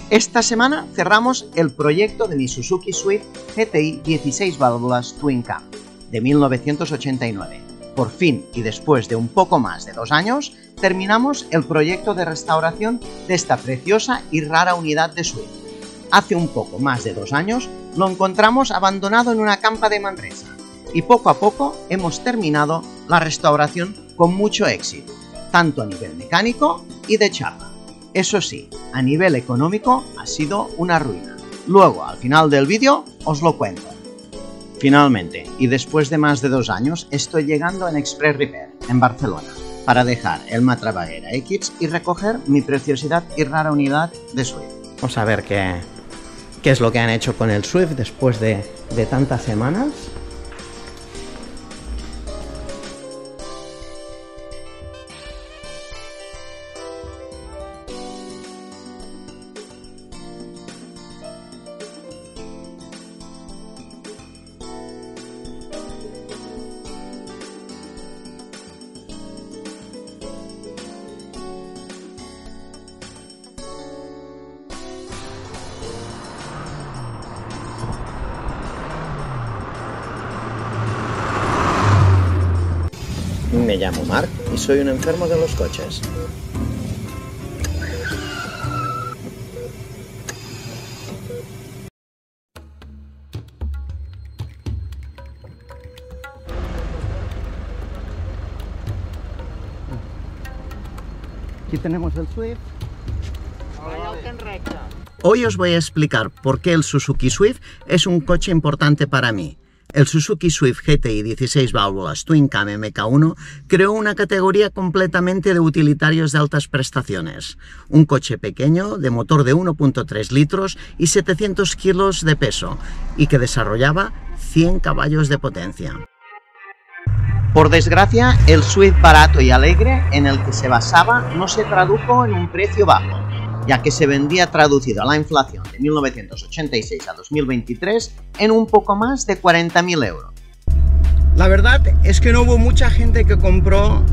Esta semana cerramos el proyecto de mi Suzuki Swift GTI 16 válvulas Twin Cam de 1989. Por fin, y después de un poco más de 2 años, terminamos el proyecto de restauración de esta preciosa y rara unidad de Swift. Hace un poco más de 2 años lo encontramos abandonado en una campa de Manresa y poco a poco hemos terminado la restauración con mucho éxito, tanto a nivel mecánico y de chapa. Eso sí, a nivel económico ha sido una ruina. Luego, al final del vídeo, os lo cuento. Finalmente, y después de más de 2 años, estoy llegando en Express Repair, en Barcelona, para dejar el Matrabaguera X y recoger mi preciosidad y rara unidad de Swift. Vamos a ver qué es lo que han hecho con el Swift después de tantas semanas. Me llamo Marc y soy un enfermo de los coches. Aquí tenemos el Swift. Hoy os voy a explicar por qué el Suzuki Swift es un coche importante para mí. El Suzuki Swift GTI 16 válvulas Twin Cam MK1 creó una categoría completamente de utilitarios de altas prestaciones. Un coche pequeño, de motor de 1.3 litros y 700 kilos de peso, y que desarrollaba 100 caballos de potencia. Por desgracia, el Swift barato y alegre en el que se basaba no se tradujo en un precio bajo, ya que se vendía traducido a la inflación de 1986 a 2023 en un poco más de 40.000 euros. La verdad es que no hubo mucha gente que compró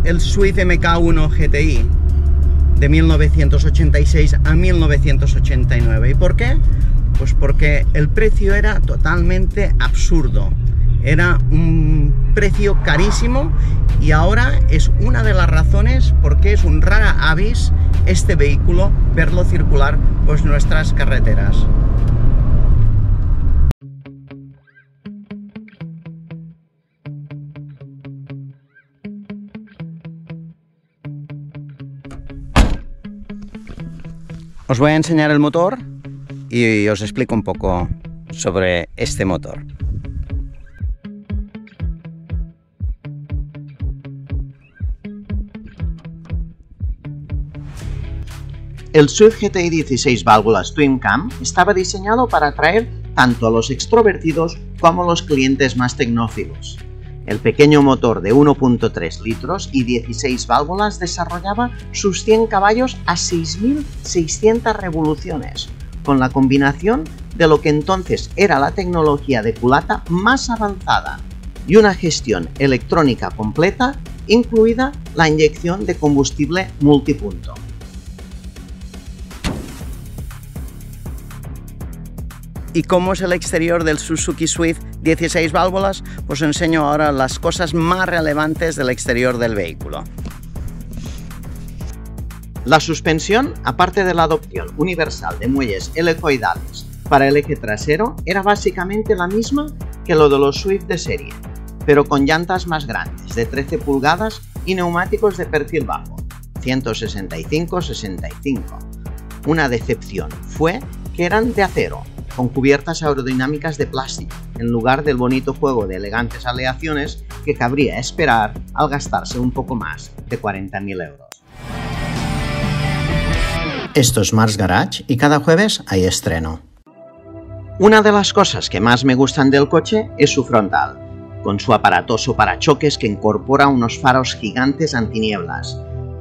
el Swift MK1 GTI de 1986 a 1989. ¿Y por qué? Pues porque el precio era totalmente absurdo. Era un precio carísimo y ahora es una de las razones por qué es un rara avis este vehículo verlo circular por nuestras carreteras. Os voy a enseñar el motor y os explico un poco sobre este motor. El Swift GTI 16 válvulas Twin Cam estaba diseñado para atraer tanto a los extrovertidos como a los clientes más tecnófilos. El pequeño motor de 1.3 litros y 16 válvulas desarrollaba sus 100 caballos a 6.600 revoluciones, con la combinación de lo que entonces era la tecnología de culata más avanzada y una gestión electrónica completa, incluida la inyección de combustible multipunto. ¿Y cómo es el exterior del Suzuki Swift 16 válvulas? Pues os enseño ahora las cosas más relevantes del exterior del vehículo. La suspensión, aparte de la adopción universal de muelles helicoidales para el eje trasero, era básicamente la misma que lo de los Swift de serie, pero con llantas más grandes, de 13 pulgadas y neumáticos de perfil bajo, 165-65. Una decepción fue que eran de acero, con cubiertas aerodinámicas de plástico, en lugar del bonito juego de elegantes aleaciones que cabría esperar al gastarse un poco más de 40.000 euros. Esto es Marc's Garage y cada jueves hay estreno. Una de las cosas que más me gustan del coche es su frontal, con su aparatoso parachoques que incorpora unos faros gigantes antinieblas.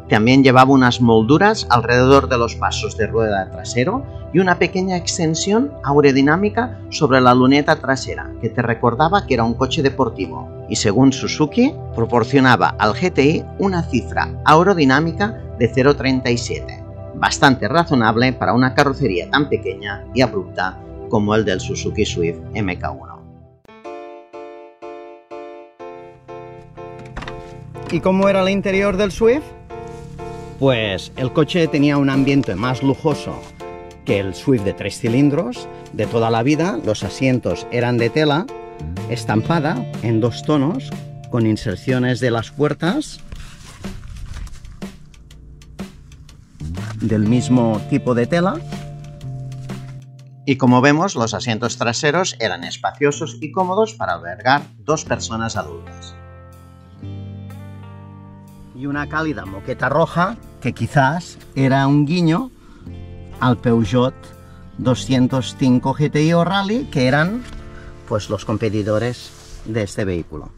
También llevaba unas molduras alrededor de los pasos de rueda trasero y una pequeña extensión aerodinámica sobre la luneta trasera que te recordaba que era un coche deportivo y, según Suzuki, proporcionaba al GTI una cifra aerodinámica de 0,37, bastante razonable para una carrocería tan pequeña y abrupta como el del Suzuki Swift MK1. ¿Y cómo era el interior del Swift? Pues el coche tenía un ambiente más lujoso que el Swift de 3 cilindros de toda la vida. Los asientos eran de tela estampada en 2 tonos, con inserciones de las puertas del mismo tipo de tela. Y como vemos, los asientos traseros eran espaciosos y cómodos para albergar 2 personas adultas. Y una cálida moqueta roja que quizás era un guiño al Peugeot 205 GTI o Rally, que eran pues los competidores de este vehículo.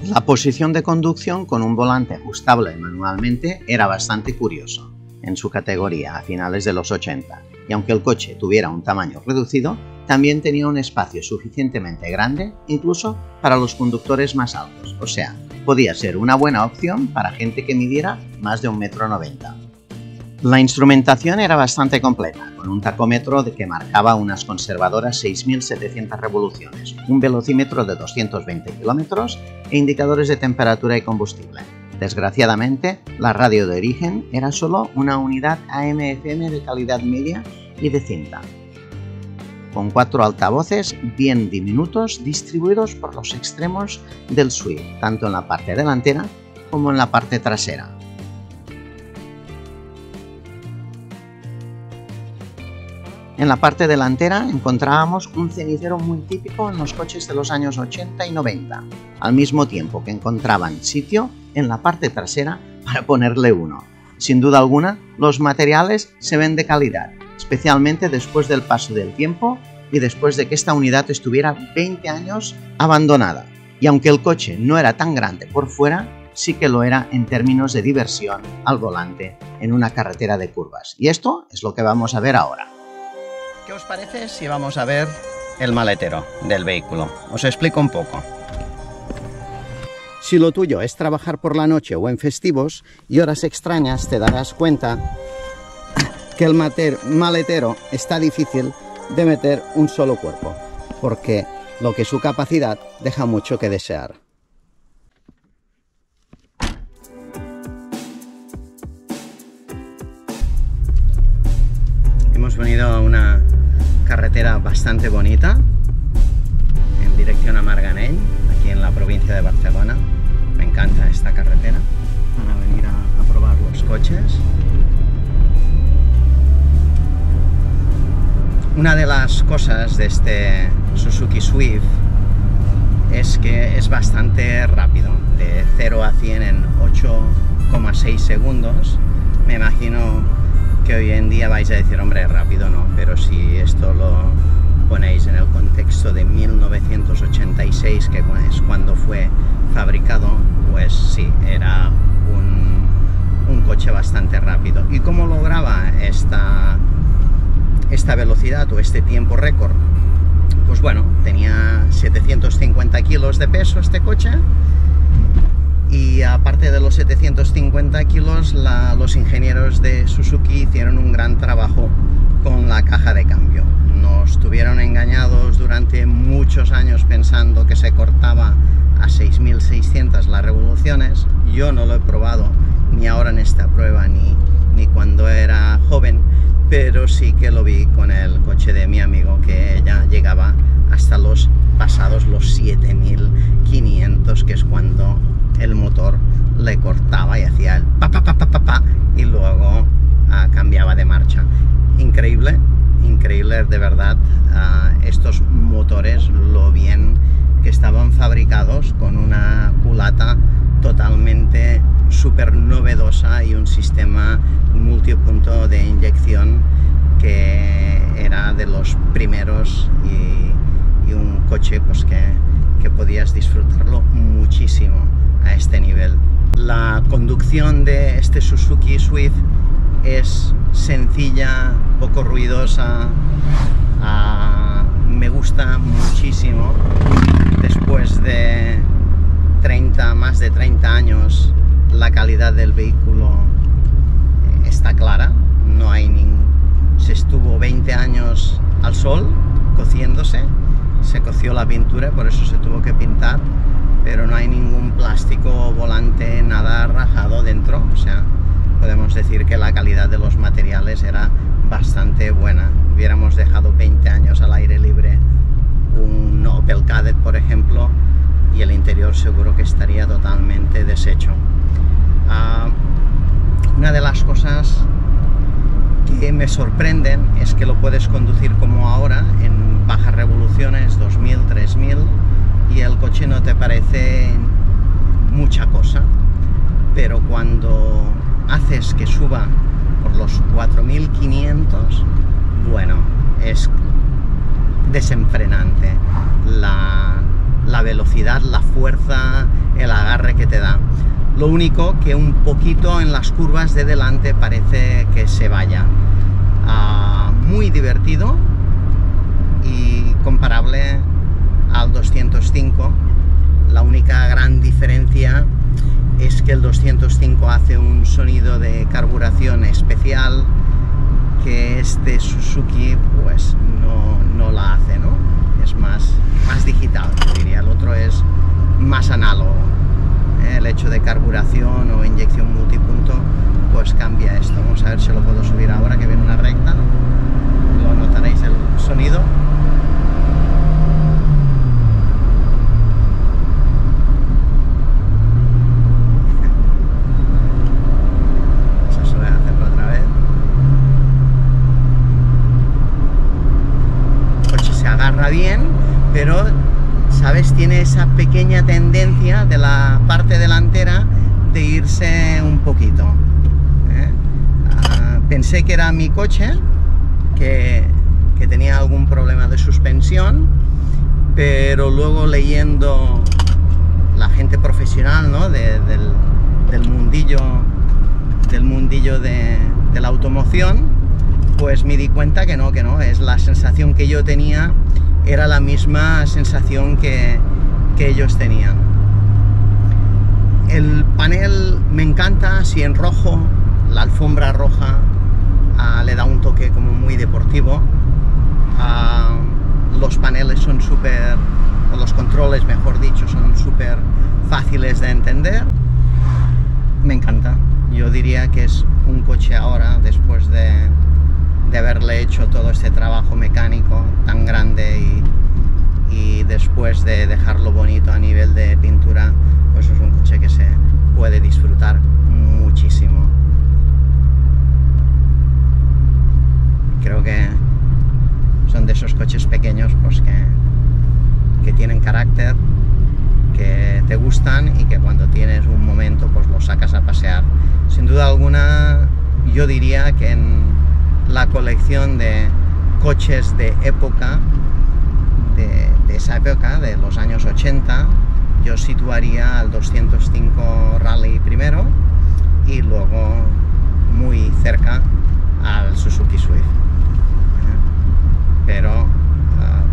La posición de conducción con un volante ajustable manualmente era bastante curioso en su categoría a finales de los 80, y aunque el coche tuviera un tamaño reducido, también tenía un espacio suficientemente grande incluso para los conductores más altos, o sea, podía ser una buena opción para gente que midiera más de 1,90 m. La instrumentación era bastante completa, con un tacómetro que marcaba unas conservadoras 6.700 revoluciones, un velocímetro de 220 km e indicadores de temperatura y combustible. Desgraciadamente, la radio de origen era solo una unidad AM/FM de calidad media y de cinta, con 4 altavoces bien diminutos distribuidos por los extremos del Swift, tanto en la parte delantera como en la parte trasera. En la parte delantera encontrábamos un cenicero muy típico en los coches de los años 80 y 90, al mismo tiempo que encontraban sitio en la parte trasera para ponerle uno. Sin duda alguna, los materiales se ven de calidad, especialmente después del paso del tiempo y después de que esta unidad estuviera 20 años abandonada. Y aunque el coche no era tan grande por fuera, sí que lo era en términos de diversión al volante en una carretera de curvas. Y esto es lo que vamos a ver ahora. ¿Qué os parece si vamos a ver el maletero del vehículo? Os explico un poco. Si lo tuyo es trabajar por la noche o en festivos y horas extrañas, te darás cuenta que el maletero está difícil de meter un solo cuerpo, porque lo que su capacidad deja mucho que desear. Hemos venido a una carretera bastante bonita en dirección a Marganell, aquí en la provincia de Barcelona. Me encanta esta carretera para venir a probar los coches. Una de las cosas de este Suzuki Swift es que es bastante rápido, de 0 a 100 en 8,6 segundos. Me imagino que hoy en día vais a decir, hombre, rápido no, pero si esto lo ponéis en el contexto de 1986, que es cuando fue fabricado, pues sí, era un coche bastante rápido. ¿Y cómo lograba esta velocidad o este tiempo récord? Pues bueno, tenía 750 kilos de peso este coche, y aparte de los 750 kilos, los ingenieros de Suzuki hicieron un gran trabajo con la caja de cambio. Nos tuvieron engañados durante muchos años pensando que se cortaba a 6.600 las revoluciones. Yo no lo he probado ni ahora en esta prueba ni cuando era joven, pero sí que lo vi con el coche de mi amigo, que ya llegaba hasta los 7.500, que es cuando el motor le cortaba y hacía el pa pa pa pa pa pa, y luego cambiaba de marcha. Increíble, increíble de verdad, estos motores, lo bien que estaban fabricados, con una culata totalmente súper novedosa y un sistema multipunto de inyección que era de los primeros, y un coche pues que podías disfrutarlo muchísimo a este nivel. La conducción de este Suzuki Swift es sencilla, poco ruidosa, me gusta muchísimo. Después de más de 30 años, la calidad del vehículo está clara, no hay se estuvo 20 años al sol cociéndose, se coció la pintura, por eso se tuvo que pintar, pero no hay ningún plástico, volante, nada rajado dentro, o sea, podemos decir que la calidad de los materiales era bastante buena. Hubiéramos dejado 20 años al aire libre un Opel Kadett, por ejemplo, y el interior seguro que estaría totalmente deshecho. Una de las cosas que me sorprenden es que lo puedes conducir como ahora, en bajas revoluciones, 2000, 3000, y el coche no te parece mucha cosa, pero cuando haces que suba por los 4500, bueno, es desenfrenante la velocidad, la fuerza, el agarre que te da. Lo único que un poquito en las curvas de delante parece que se vaya. Muy divertido y comparable al 205. La única gran diferencia es que el 205 hace un sonido de carburación especial que este Suzuki pues no la hace, ¿no? Es más digital, yo diría. El otro es más análogo. El hecho de carburación o inyección multipunto pues cambia esto. Vamos a ver si lo puedo subir ahora que viene una recta. Lo notaréis el sonido. Bien, pero sabes, tiene esa pequeña tendencia de la parte delantera de irse un poquito. Pensé que era mi coche, que tenía algún problema de suspensión, pero luego leyendo la gente profesional, ¿no? del mundillo de la automoción, pues me di cuenta que no, es la sensación que yo tenía. Era la misma sensación que ellos tenían. El panel me encanta, así en rojo, la alfombra roja le da un toque como muy deportivo. Los paneles son súper, o los controles mejor dicho, son súper fáciles de entender. Me encanta. Yo diría que es un coche ahora, después de haberle hecho todo este trabajo mecánico tan grande y después de dejarlo bonito a nivel de pintura, pues es un coche que se puede disfrutar muchísimo. Creo que son de esos coches pequeños pues que tienen carácter, que te gustan y que cuando tienes un momento pues los sacas a pasear. Sin duda alguna, yo diría que en la colección de coches de época, de esa época, de los años 80, yo situaría al 205 Rally primero y luego muy cerca al Suzuki Swift. Pero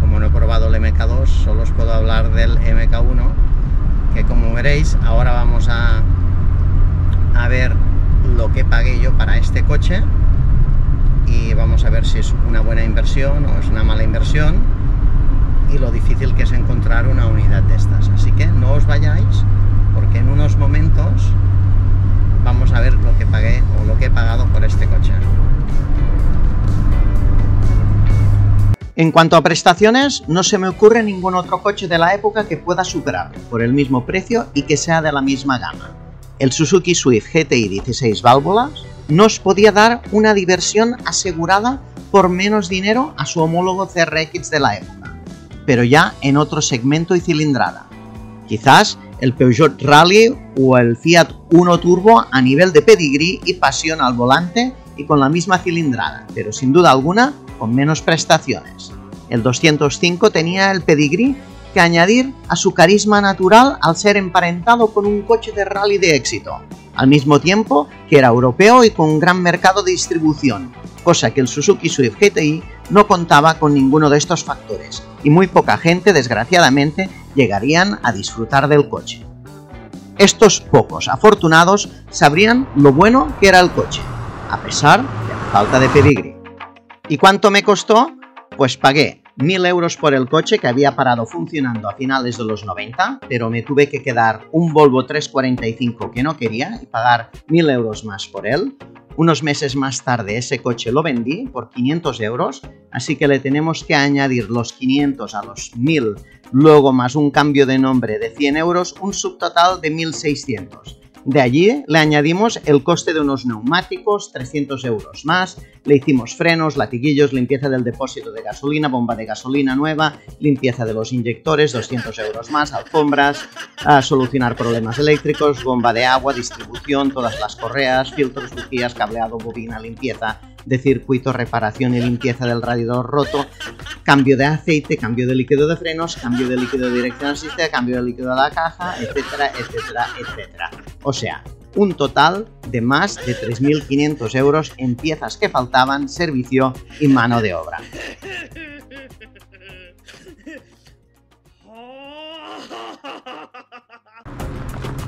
como no he probado el MK2, solo os puedo hablar del MK1, que como veréis, ahora vamos a ver lo que pagué yo para este coche y vamos a ver si es una buena inversión o es una mala inversión y lo difícil que es encontrar una unidad de estas. Así que no os vayáis, porque en unos momentos vamos a ver lo que pagué o lo que he pagado por este coche. En cuanto a prestaciones, no se me ocurre ningún otro coche de la época que pueda superarlo por el mismo precio y que sea de la misma gama. El Suzuki Swift GTI 16 válvulas nos podía dar una diversión asegurada por menos dinero a su homólogo CRX de la época, pero ya en otro segmento y cilindrada. Quizás el Peugeot Rally o el Fiat Uno Turbo a nivel de pedigrí y pasión al volante y con la misma cilindrada, pero sin duda alguna con menos prestaciones. El 205 tenía el pedigrí que añadir a su carisma natural al ser emparentado con un coche de rally de éxito, al mismo tiempo que era europeo y con un gran mercado de distribución, cosa que el Suzuki Swift GTI no contaba con ninguno de estos factores, y muy poca gente, desgraciadamente, llegarían a disfrutar del coche. Estos pocos afortunados sabrían lo bueno que era el coche, a pesar de la falta de pedigrí. ¿Y cuánto me costó? Pues pagué 1.000 euros por el coche, que había parado funcionando a finales de los 90, pero me tuve que quedar un Volvo 345 que no quería y pagar 1.000 euros más por él. Unos meses más tarde ese coche lo vendí por 500 euros, así que le tenemos que añadir los 500 a los 1.000, luego más un cambio de nombre de 100 euros, un subtotal de 1.600. De allí le añadimos el coste de unos neumáticos, 300 euros más, le hicimos frenos, latiguillos, limpieza del depósito de gasolina, bomba de gasolina nueva, limpieza de los inyectores, 200 euros más, alfombras, a solucionar problemas eléctricos, bomba de agua, distribución, todas las correas, filtros, bujías, cableado, bobina, limpieza de circuito, reparación y limpieza del radiador roto, cambio de aceite, cambio de líquido de frenos, cambio de líquido de dirección asistida, cambio de líquido de la caja, etcétera, etcétera, etcétera. O sea, un total de más de 3.500 euros en piezas que faltaban, servicio y mano de obra.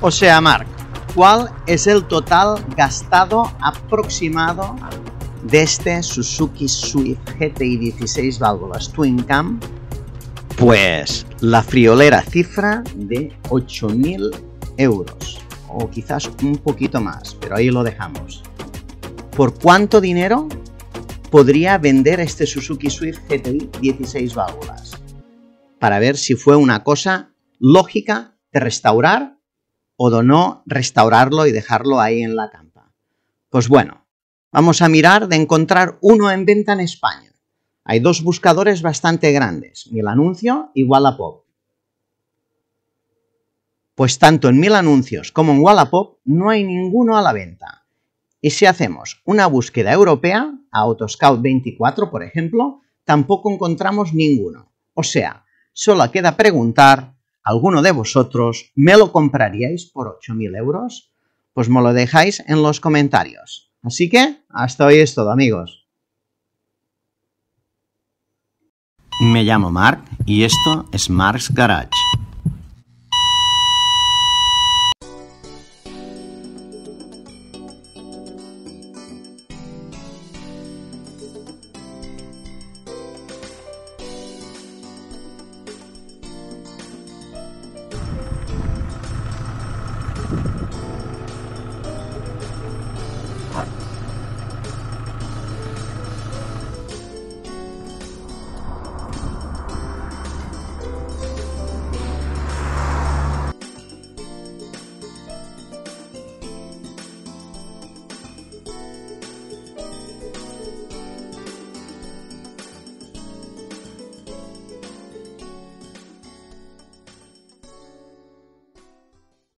O sea, Marc, ¿cuál es el total gastado aproximado de este Suzuki Swift GTI 16 válvulas Twin Cam? Pues la friolera cifra de 8.000 euros, o quizás un poquito más, pero ahí lo dejamos. ¿Por cuánto dinero podría vender este Suzuki Swift GTI 16 válvulas? Para ver si fue una cosa lógica de restaurar o de no restaurarlo y dejarlo ahí en la campa. Pues bueno, vamos a mirar de encontrar uno en venta en España. Hay dos buscadores bastante grandes, Milanuncio y Wallapop. Pues tanto en Milanuncios como en Wallapop no hay ninguno a la venta. Y si hacemos una búsqueda europea, a Autoscout 24 por ejemplo, tampoco encontramos ninguno. O sea, solo queda preguntar, ¿alguno de vosotros me lo compraríais por 8.000 euros? Pues me lo dejáis en los comentarios. Así que, hasta hoy es todo, amigos. Me llamo Marc y esto es Marc's Garage.